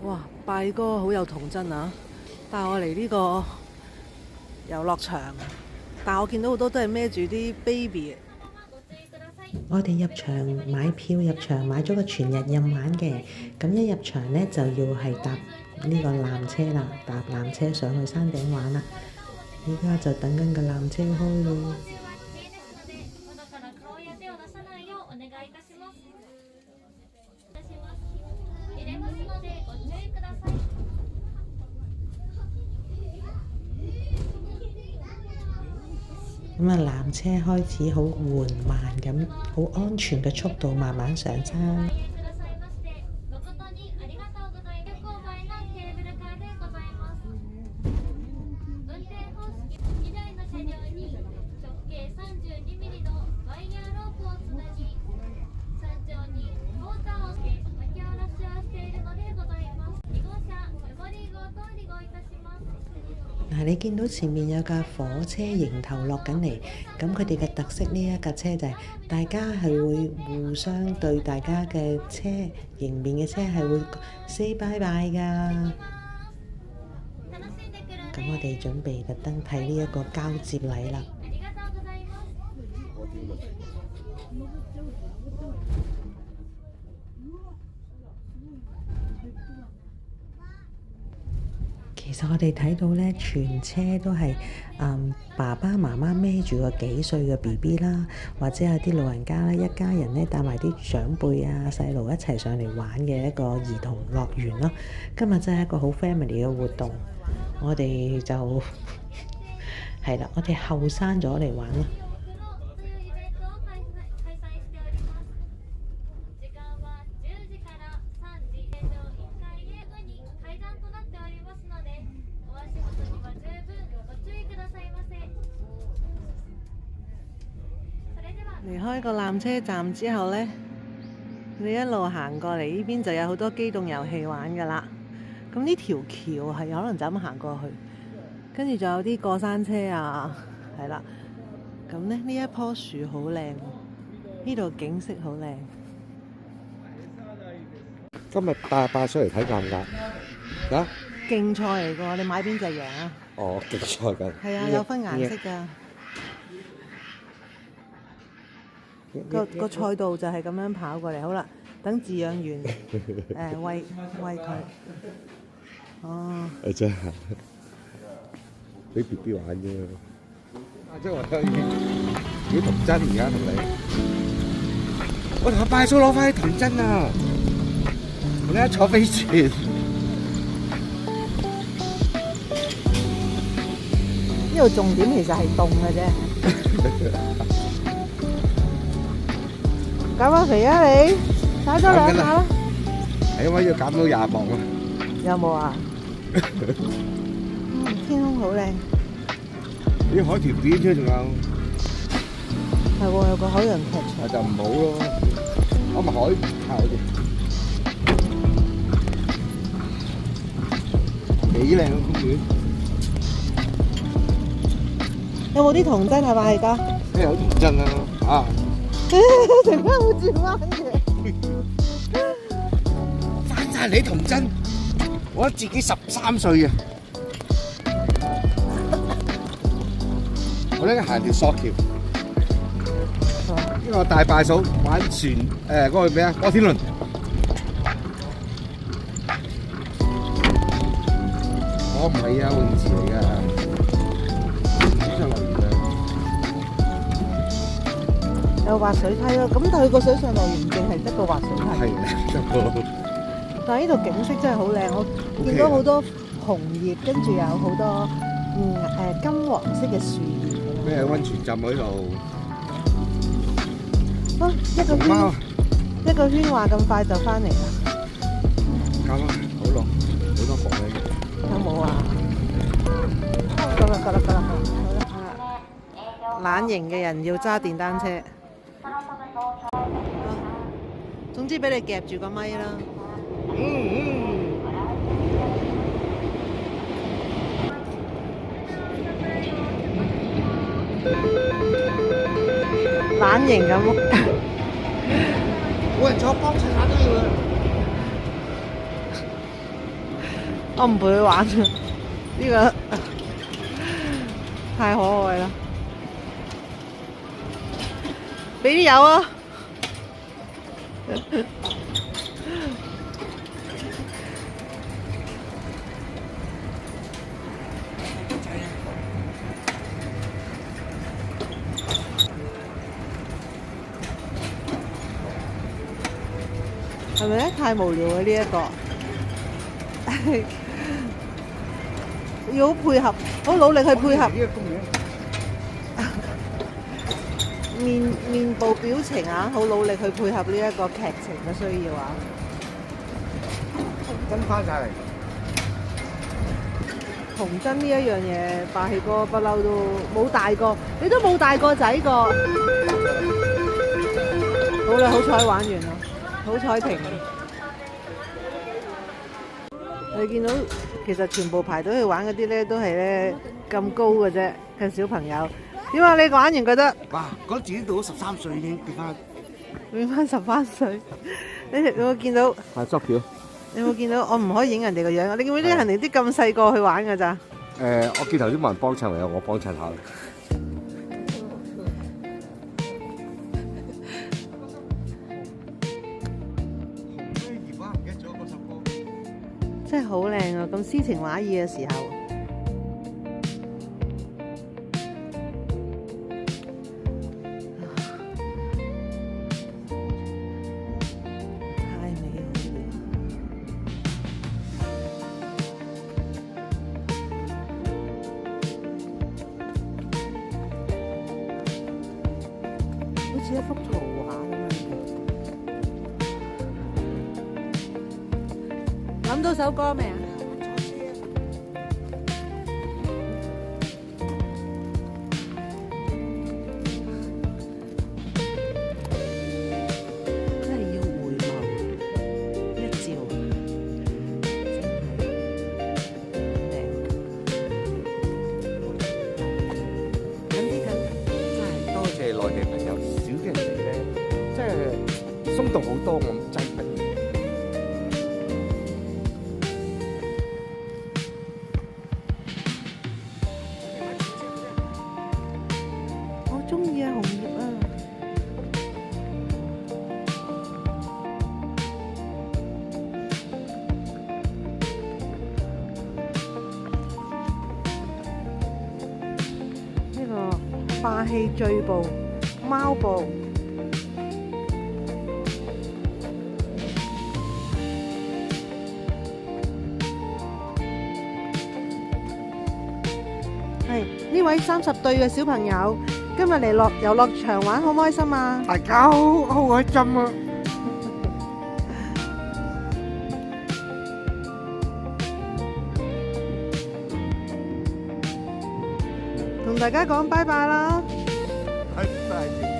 哇！拜哥好有童真啊，帶我嚟呢個遊樂場，但我見到好多都係孭住啲 baby。我哋入場買票入場買咗個全日任玩嘅，咁一入場呢，就要係搭呢個纜車啦，搭纜車上去山頂玩啦。依家就等緊個纜車開咯。咁啊，纜車開始好緩慢咁，好安全嘅速度慢慢上山。嗱，你見到前面有架火車迎頭落緊嚟，咁佢哋嘅特色呢一架車就係大家係會互相對大家嘅車迎面嘅車係會 say bye bye 㗎。咁我哋準備特登睇呢一個交接禮啦。其實我哋睇到咧，全車都係爸爸媽媽孭住個幾歲嘅 BB 啦，或者有啲老人家咧，一家人咧帶埋啲長輩啊、細路一齊上嚟玩嘅一個兒童樂園咯。今日真係一個好 family 嘅活動，我哋就係啦，我哋後生咗嚟玩咯。離開個纜車站之後呢，你一路行過嚟呢邊就有好多機動遊戲玩㗎啦。咁呢條橋係可能就咁行過去，跟住仲有啲過山車啊，係啦。咁呢一棵樹好靚，呢度景色好靚。今日帶阿伯出嚟睇啱唔啱？啊？競賽嚟㗎，你買邊隻贏啊？哦，競賽緊。係啊，有分顏色㗎。個賽道就係咁樣跑過嚟，好啦，等飼養員餵佢。哦。真係俾 BB 玩啫嘛。即係話幾童真而家同你，我同阿拜叔攞翻啲童真啊！我哋一坐飛船。呢度重點其實係凍嘅啫。減下肥啊你，踩多2下啦。係因為要減到20磅啊。有冇啊？天空好靚。啲海豚表演仲有。係喎，有個海洋劇場。就唔好咯，我咪海係幾靚個公園。有冇啲童真係嘛？而家？咩有童真啊？啊！突然間好轉彎嘅，翻晒你童真，我自己13歲啊！我呢行條索橋，因為我帶拜嫂玩船嗰個咩啊摩天輪，我唔係啊，泳池嚟㗎。有滑水梯咯，咁但係個水上樂園淨係得個滑水梯。係啊，但係呢度景色真係好靚，我見到好多紅葉，跟住有好多金黃色嘅樹葉。咩溫泉浸喺度？啊，一個圈話咁快就翻嚟啦。啱啊，好落好多房咧。有冇啊？夠啦，好啦。懶型嘅人要揸電單車。總之俾你夾住個咪啦。懶型咁。冇人坐幫襯下都要啊！我唔陪佢玩呢、個太可愛啦！俾啲油啊！係咪咧？太無聊啊！呢一個要好配合，好努力去配合面部表情啊！好努力去配合呢一個劇情嘅需要啊！跟翻晒嚟。童真呢一樣嘢，霸氣哥不嬲都冇大過，你都冇大個仔過。好啦，好彩玩完啦，好彩停。你見到其實全部排隊去玩嗰啲咧，都係咧咁高嘅啫嘅小朋友。點啊？你玩完覺得？哇！覺得自己到咗13歲已經變翻13歲。你有冇見到？係捉橋。你有冇見到？我唔可以影人哋個樣。你見唔見啲人哋啲咁細個去玩㗎咋？我見頭先冇人幫襯，唯有我幫襯下。真係好靚啊！咁詩情畫意嘅時候，太美好了。好似一幅圖畫咁樣。諗到首歌未啊？真係要回眸一照，真係靚。真係多謝內地朋友，少啲人嚟咧，即係鬆動好多，我真係。中意啊，紅葉啊！呢個霸氣醉步、貓步，係呢位30歲嘅小朋友。今日嚟遊樂場玩，好唔開心啊！大家好開心啊！同大家講拜拜啦！拜拜。